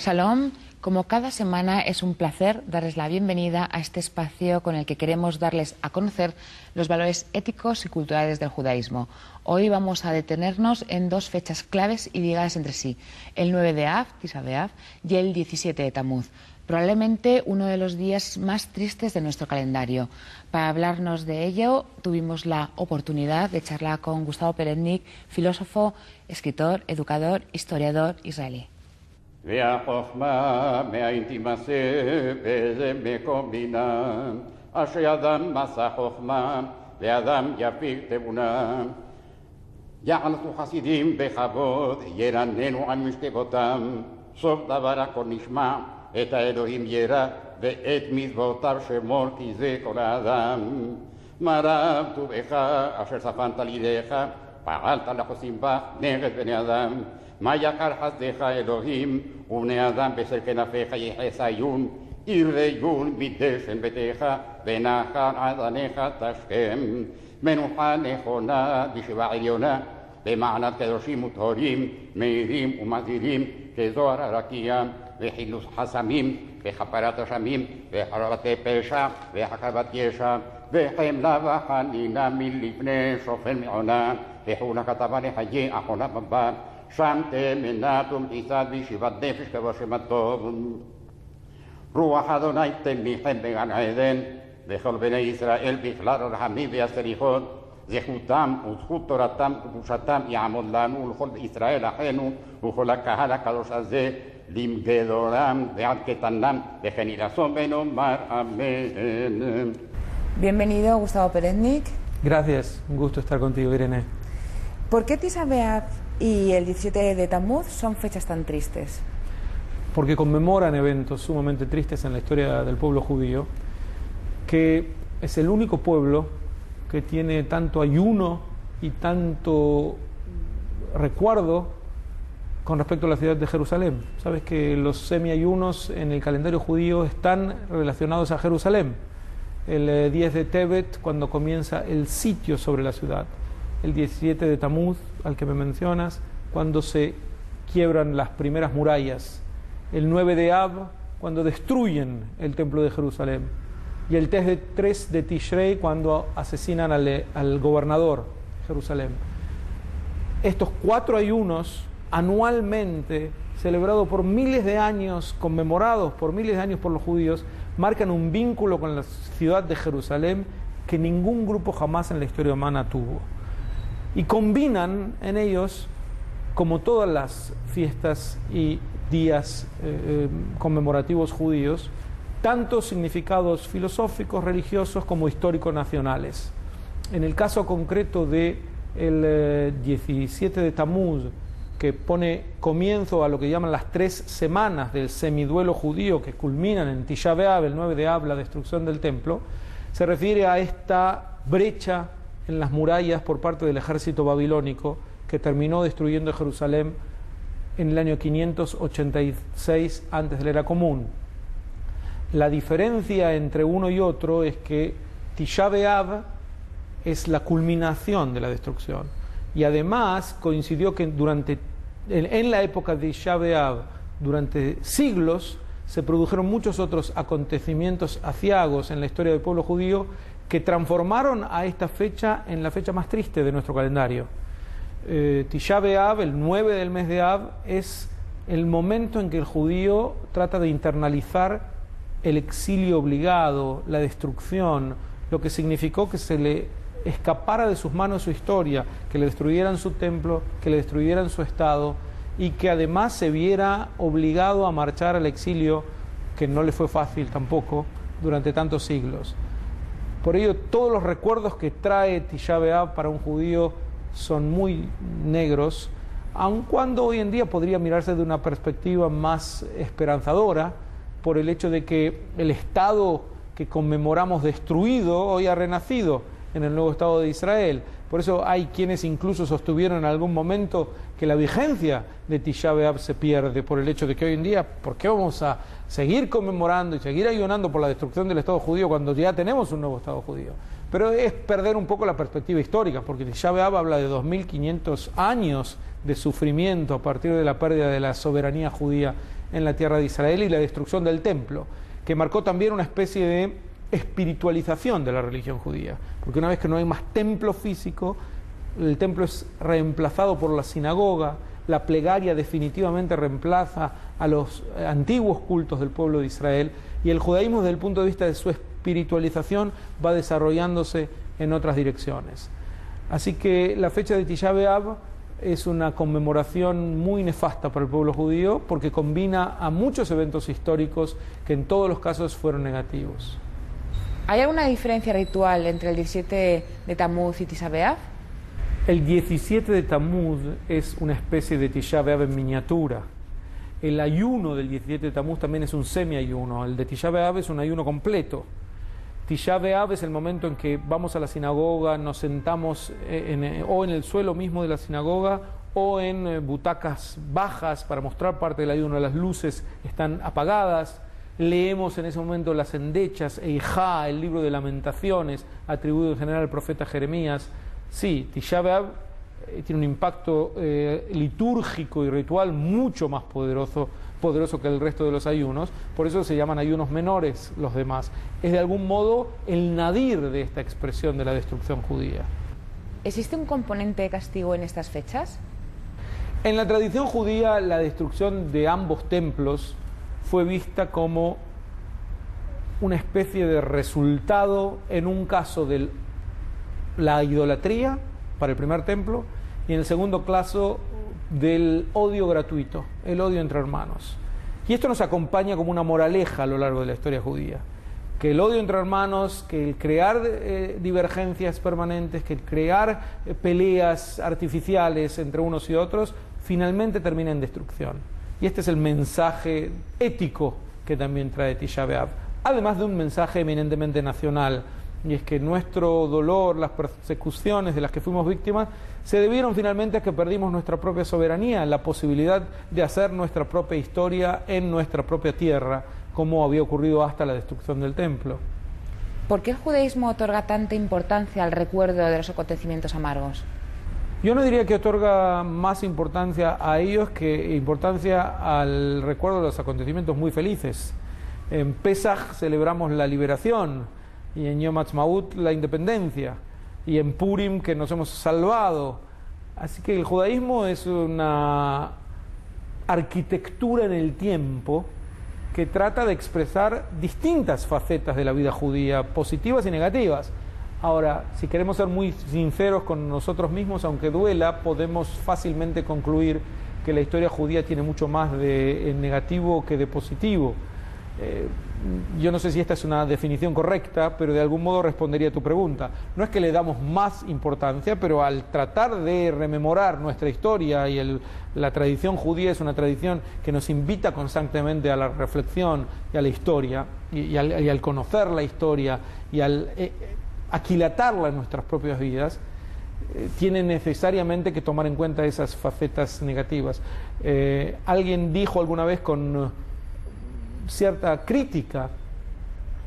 Shalom, como cada semana es un placer darles la bienvenida a este espacio con el que queremos darles a conocer los valores éticos y culturales del judaísmo. Hoy vamos a detenernos en dos fechas claves y ligadas entre sí, el 9 de Av, Tisha B'Av, y el 17 de Tamuz, probablemente uno de los días más tristes de nuestro calendario. Para hablarnos de ello, tuvimos la oportunidad de charlar con Gustavo Perednik, filósofo, escritor, educador, historiador israelí. והחוכמה מאין תימצא באיזה מקום בינה אשרי אדם מצא חוכמה ואדם יפיק תבונה יחנכו חסידים בכבוד ירננו על משכבותם סוף דבר הכל נשמע את האלוהים ירא ואת מצוותיו שמור כי זה כל האדם מה רב טובך אשר צפנת לידיך פעלת לחוסים בך נגד בני אדם מה יקר חסדך אלוהים ובני אדם בשל כנפיך יחס עיון עיר ועיון מדשן ביתך ונחל עדניך תשכם מנוחה נכונה בשבעה עליונה במעלת קדושים וטהורים מאירים ומזהירים כזוהר הרקיע וחילוץ חסמים וכפרת אשמים וחרבתי פשע והחרבת ישע וחמלה וחנינה מלפני שופל מעונה וחונה כתבה לחיי אחרונה בבא שם תמנת ומחיסת בישיבת נפש כבושם הטוב רוח אדוני תניחם בגן עדן וכל בני ישראל בכלל רחמים ויסריחות זכותם וזכות תורתם וקדושתם יעמוד לנו ולכל ישראל אחינו וכל הקהל הקדוש הזה למגדורם ועד קטנם וכן ירצון ונאמר אמן. Bienvenido, Gustavo Perednik. Gracias, un gusto estar contigo, Irene. ¿Por qué Tisha B'Av y el 17 de Tamuz son fechas tan tristes? Porque conmemoran eventos sumamente tristes en la historia del pueblo judío, que es el único pueblo que tiene tanto ayuno y tanto recuerdo con respecto a la ciudad de Jerusalén. Sabes que los semiayunos en el calendario judío están relacionados a Jerusalén. El 10 de Tevet, cuando comienza el sitio sobre la ciudad. El 17 de Tamuz, al que me mencionas, cuando se quiebran las primeras murallas. El 9 de Av, cuando destruyen el templo de Jerusalén. Y el 3 de Tishrei, cuando asesinan al gobernador de Jerusalén. Estos 4 ayunos, anualmente, celebrados por miles de años, conmemorados por miles de años por los judíos, marcan un vínculo con la ciudad de Jerusalén que ningún grupo jamás en la historia humana tuvo. Y combinan en ellos, como todas las fiestas y días conmemorativos judíos, tantos significados filosóficos, religiosos como históricos nacionales. En el caso concreto del 17 de Tamuz, que pone comienzo a lo que llaman las 3 semanas del semiduelo judío que culminan en Tisha B'Av, el 9 de Av, la destrucción del templo, se refiere a esta brecha en las murallas por parte del ejército babilónico que terminó destruyendo Jerusalén en el año 586 antes de la era común. La diferencia entre uno y otro es que Tisha B'Av es la culminación de la destrucción y además coincidió que en la época de Tisha B'Av, durante siglos, se produjeron muchos otros acontecimientos aciagos en la historia del pueblo judío que transformaron a esta fecha en la fecha más triste de nuestro calendario. Tisha B'Av, el 9 del mes de Av, es el momento en que el judío trata de internalizar el exilio obligado, la destrucción, lo que significó que se le escapara de sus manos su historia, que le destruyeran su templo, que le destruyeran su estado y que además se viera obligado a marchar al exilio, que no le fue fácil tampoco durante tantos siglos. Por ello, todos los recuerdos que trae Tisha B'Av para un judío son muy negros, aun cuando hoy en día podría mirarse de una perspectiva más esperanzadora, por el hecho de que el Estado que conmemoramos destruido hoy ha renacido en el nuevo Estado de Israel. Por eso hay quienes incluso sostuvieron en algún momento que la vigencia de Tisha B'Av se pierde por el hecho de que hoy en día, ¿por qué vamos a seguir conmemorando y seguir ayunando por la destrucción del Estado judío cuando ya tenemos un nuevo Estado judío? Pero es perder un poco la perspectiva histórica, porque Tisha B'Av habla de 2500 años de sufrimiento a partir de la pérdida de la soberanía judía en la tierra de Israel y la destrucción del templo, que marcó también una especie de espiritualización de la religión judía, porque una vez que no hay más templo físico, el templo es reemplazado por la sinagoga, la plegaria definitivamente reemplaza a los antiguos cultos del pueblo de Israel, y el judaísmo desde el punto de vista de su espiritualización va desarrollándose en otras direcciones. Así que la fecha de Tisha B'Av es una conmemoración muy nefasta para el pueblo judío porque combina a muchos eventos históricos que en todos los casos fueron negativos. ¿Hay alguna diferencia ritual entre el 17 de Tammuz y Tisha B'Av? El 17 de Tammuz es una especie de Tisha B'Av en miniatura. El ayuno del 17 de Tammuz también es un semi-ayuno. El de Tisha B'Av es un ayuno completo. Tisha B'Av es el momento en que vamos a la sinagoga, nos sentamos o en el suelo mismo de la sinagoga o en butacas bajas para mostrar parte del ayuno. Las luces están apagadas. Leemos en ese momento las endechas, Eijá, el libro de lamentaciones, atribuido en general al profeta Jeremías. Sí, Tisha B'Av tiene un impacto litúrgico y ritual mucho más poderoso que el resto de los ayunos, por eso se llaman ayunos menores los demás. Es de algún modo el nadir de esta expresión de la destrucción judía. ¿Existe un componente de castigo en estas fechas? En la tradición judía, la destrucción de ambos templos fue vista como una especie de resultado, en un caso de la idolatría para el primer templo y en el segundo caso del odio gratuito, el odio entre hermanos. Y esto nos acompaña como una moraleja a lo largo de la historia judía, que el odio entre hermanos, que el crear divergencias permanentes, que el crear peleas artificiales entre unos y otros, finalmente termina en destrucción. Y este es el mensaje ético que también trae Tisha B'Av, además de un mensaje eminentemente nacional, y es que nuestro dolor, las persecuciones de las que fuimos víctimas, se debieron finalmente a que perdimos nuestra propia soberanía, la posibilidad de hacer nuestra propia historia en nuestra propia tierra, como había ocurrido hasta la destrucción del templo. ¿Por qué el judaísmo otorga tanta importancia al recuerdo de los acontecimientos amargos? Yo no diría que otorga más importancia a ellos que importancia al recuerdo de los acontecimientos muy felices. En Pesaj celebramos la liberación, y en Yom Ha'atzmaut la independencia, y en Purim que nos hemos salvado. Así que el judaísmo es una arquitectura en el tiempo que trata de expresar distintas facetas de la vida judía, positivas y negativas. Ahora, si queremos ser muy sinceros con nosotros mismos, aunque duela, podemos fácilmente concluir que la historia judía tiene mucho más de negativo que de positivo. Yo no sé si esta es una definición correcta, pero de algún modo respondería a tu pregunta. No es que le damos más importancia, pero al tratar de rememorar nuestra historia, y la tradición judía es una tradición que nos invita constantemente a la reflexión y a la historia, y al conocer la historia y al aquilatarla en nuestras propias vidas, tiene necesariamente que tomar en cuenta esas facetas negativas. Alguien dijo alguna vez con cierta crítica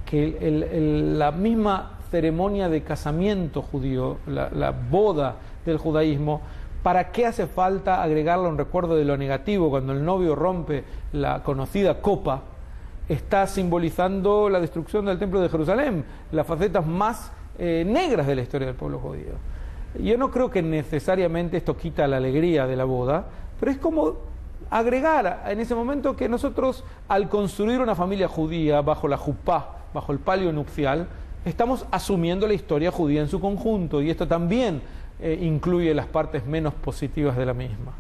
que la misma ceremonia de casamiento judío, la boda del judaísmo, ¿para qué hace falta agregarle un recuerdo de lo negativo cuando el novio rompe la conocida copa? Está simbolizando la destrucción del templo de Jerusalén, las facetas más negras de la historia del pueblo judío. Yo no creo que necesariamente esto quita la alegría de la boda, pero es como agregar en ese momento que nosotros, al construir una familia judía bajo la jupá, bajo el palio nupcial, estamos asumiendo la historia judía en su conjunto, y esto también incluye las partes menos positivas de la misma.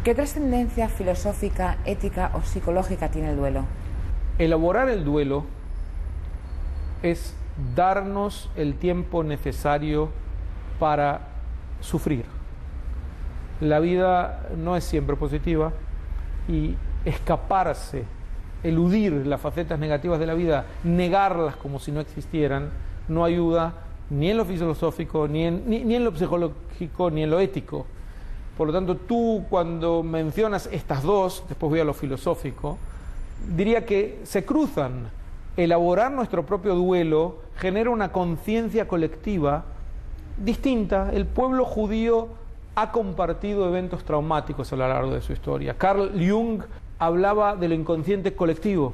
¿Qué trascendencia filosófica, ética o psicológica tiene el duelo? Elaborar el duelo es darnos el tiempo necesario para sufrir. La vida no es siempre positiva, y escaparse, eludir las facetas negativas de la vida, negarlas como si no existieran, no ayuda ni en lo filosófico, ni en lo psicológico, ni en lo ético. Por lo tanto, tú cuando mencionas estas dos, después voy a lo filosófico, diría que se cruzan. Elaborar nuestro propio duelo genera una conciencia colectiva distinta. El pueblo judío ha compartido eventos traumáticos a lo largo de su historia. Carl Jung hablaba del inconsciente colectivo.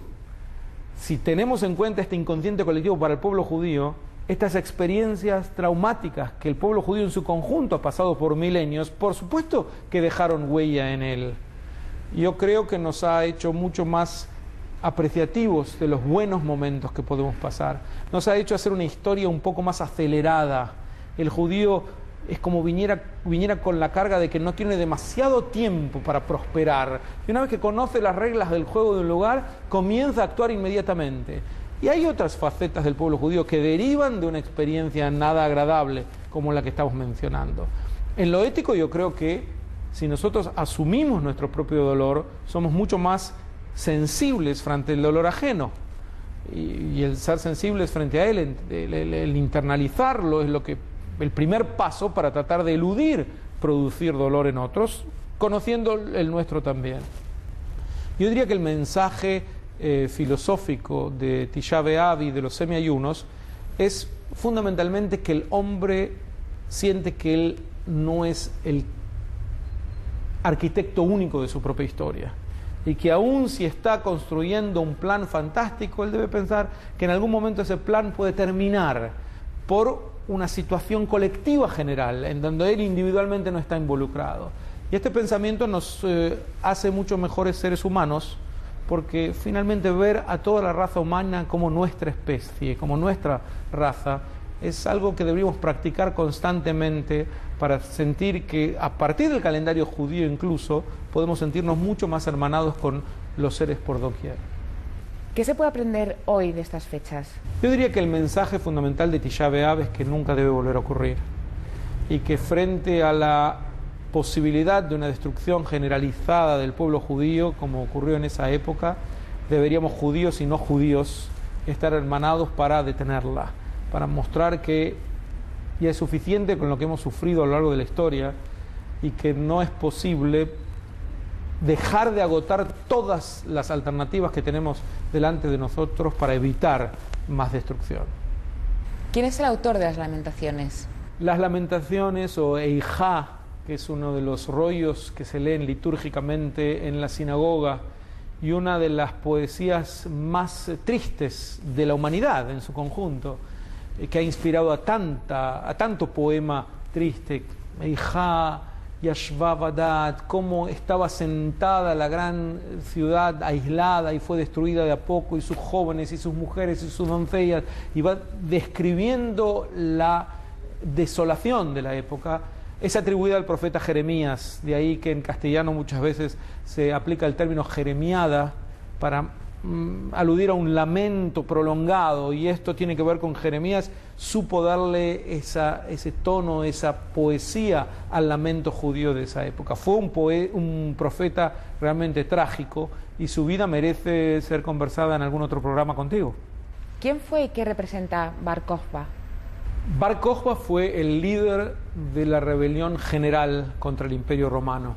Si tenemos en cuenta este inconsciente colectivo para el pueblo judío, estas experiencias traumáticas que el pueblo judío en su conjunto ha pasado por milenios, por supuesto que dejaron huella en él. Yo creo que nos ha hecho mucho más apreciativos de los buenos momentos que podemos pasar. Nos ha hecho hacer una historia un poco más acelerada. El judío es como viniera con la carga de que no tiene demasiado tiempo para prosperar. Y una vez que conoce las reglas del juego de un lugar, comienza a actuar inmediatamente. Y hay otras facetas del pueblo judío que derivan de una experiencia nada agradable, como la que estamos mencionando. En lo ético, yo creo que si nosotros asumimos nuestro propio dolor, somos mucho más sensibles frente al dolor ajeno. Y el ser sensibles frente a él, el internalizarlo, es el primer paso para tratar de eludir producir dolor en otros, conociendo el nuestro también. Yo diría que el mensaje filosófico de Tisha B'Av y de los semiayunos es fundamentalmente que el hombre siente que él no es el arquitecto único de su propia historia, y que aun si está construyendo un plan fantástico, él debe pensar que en algún momento ese plan puede terminar por una situación colectiva general, en donde él individualmente no está involucrado. Y este pensamiento nos hace mucho mejores seres humanos, porque finalmente ver a toda la raza humana como nuestra especie, como nuestra raza, es algo que deberíamos practicar constantemente para sentir que a partir del calendario judío incluso podemos sentirnos mucho más hermanados con los seres por doquier. ¿Qué se puede aprender hoy de estas fechas? Yo diría que el mensaje fundamental de Tisha B'Av es que nunca debe volver a ocurrir, y que frente a la posibilidad de una destrucción generalizada del pueblo judío, como ocurrió en esa época, deberíamos, judíos y no judíos, estar hermanados para detenerla, para mostrar que ya es suficiente con lo que hemos sufrido a lo largo de la historia y que no es posible dejar de agotar todas las alternativas que tenemos delante de nosotros para evitar más destrucción. ¿Quién es el autor de las Lamentaciones? Las Lamentaciones, o Eijá, que es uno de los rollos que se leen litúrgicamente en la sinagoga y una de las poesías más tristes de la humanidad en su conjunto, que ha inspirado a tanto poema triste. Eijá, Yashva Badat, cómo estaba sentada la gran ciudad aislada y fue destruida de a poco, y sus jóvenes y sus mujeres y sus doncellas, y va describiendo la desolación de la época. Es atribuida al profeta Jeremías, de ahí que en castellano muchas veces se aplica el término jeremiada para aludir a un lamento prolongado, y esto tiene que ver con Jeremías. Supo darle ese tono, esa poesía al lamento judío de esa época. Fue un profeta realmente trágico, y su vida merece ser conversada en algún otro programa contigo. ¿Quién fue y qué representa Bar Kokhba? Bar Kokhba fue el líder de la rebelión general contra el Imperio Romano.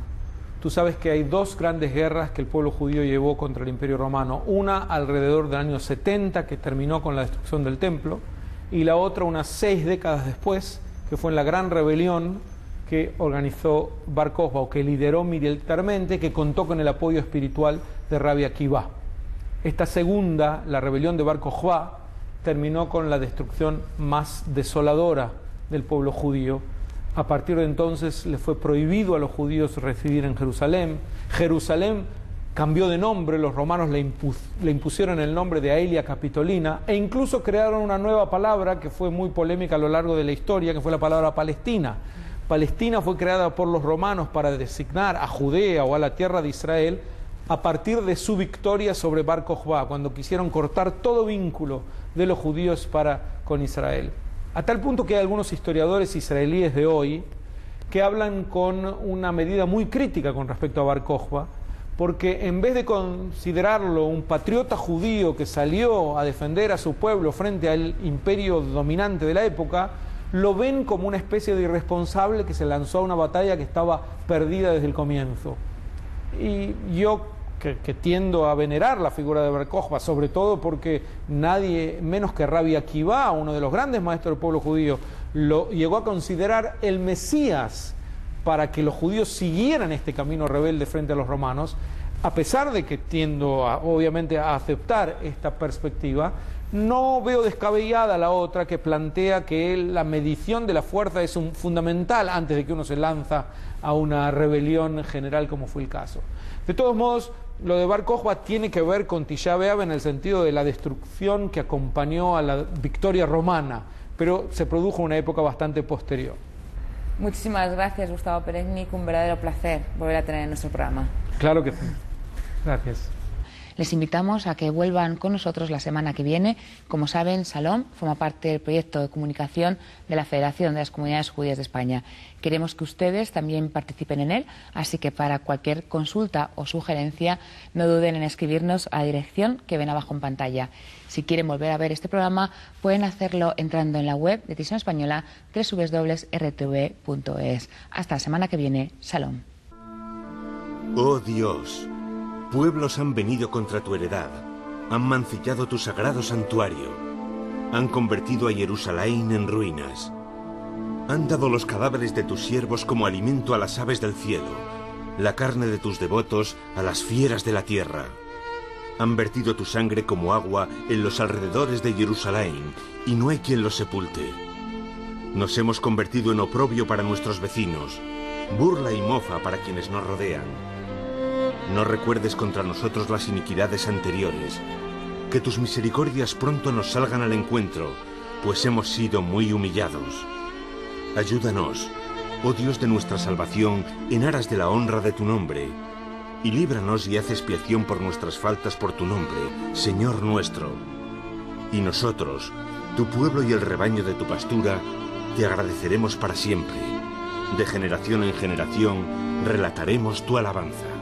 Tú sabes que hay dos grandes guerras que el pueblo judío llevó contra el Imperio Romano. Una alrededor del año 70, que terminó con la destrucción del templo, y la otra unas 6 décadas después, que fue en la gran rebelión que organizó Bar Kokhba, o que lideró militarmente, que contó con el apoyo espiritual de Rabbi Akiva. Esta segunda, la rebelión de Bar Kokhba, terminó con la destrucción más desoladora del pueblo judío. A partir de entonces le fue prohibido a los judíos residir en Jerusalén. Jerusalén cambió de nombre, los romanos le impusieron el nombre de Aelia Capitolina, e incluso crearon una nueva palabra que fue muy polémica a lo largo de la historia, que fue la palabra Palestina. Palestina fue creada por los romanos para designar a Judea o a la tierra de Israel a partir de su victoria sobre Bar Kokhba, cuando quisieron cortar todo vínculo de los judíos con Israel. A tal punto que hay algunos historiadores israelíes de hoy que hablan con una medida muy crítica con respecto a Bar Kokhba, porque en vez de considerarlo un patriota judío que salió a defender a su pueblo frente al imperio dominante de la época, lo ven como una especie de irresponsable que se lanzó a una batalla que estaba perdida desde el comienzo. Y yo que tiendo a venerar la figura de Bar Kokhba, sobre todo porque nadie menos que Rabbi Akiva, uno de los grandes maestros del pueblo judío, lo llegó a considerar el Mesías para que los judíos siguieran este camino rebelde frente a los romanos, a pesar de que tiendo obviamente a aceptar esta perspectiva, no veo descabellada la otra que plantea que la medición de la fuerza es fundamental antes de que uno se lanza a una rebelión general como fue el caso. De todos modos, lo de Bar Kokhba tiene que ver con Tisha B'Av en el sentido de la destrucción que acompañó a la victoria romana, pero se produjo en una época bastante posterior. Muchísimas gracias, Gustavo Pereznik, un verdadero placer volver a tener en nuestro programa. Claro que sí. Gracias. Les invitamos a que vuelvan con nosotros la semana que viene. Como saben, Shalom forma parte del proyecto de comunicación de la Federación de las Comunidades Judías de España. Queremos que ustedes también participen en él, así que para cualquier consulta o sugerencia no duden en escribirnos a la dirección que ven abajo en pantalla. Si quieren volver a ver este programa, pueden hacerlo entrando en la web de Televisión Española, www.rtv.es. Hasta la semana que viene. Shalom. Oh Dios, pueblos han venido contra tu heredad, han mancillado tu sagrado santuario, han convertido a Jerusalén en ruinas, han dado los cadáveres de tus siervos como alimento a las aves del cielo, la carne de tus devotos a las fieras de la tierra. Han vertido tu sangre como agua en los alrededores de Jerusalén y no hay quien los sepulte. Nos hemos convertido en oprobio para nuestros vecinos, burla y mofa para quienes nos rodean. No recuerdes contra nosotros las iniquidades anteriores. Que tus misericordias pronto nos salgan al encuentro, pues hemos sido muy humillados. Ayúdanos, oh Dios de nuestra salvación, en aras de la honra de tu nombre, y líbranos y haz expiación por nuestras faltas por tu nombre, Señor nuestro. Y nosotros, tu pueblo y el rebaño de tu pastura, te agradeceremos para siempre. De generación en generación, relataremos tu alabanza.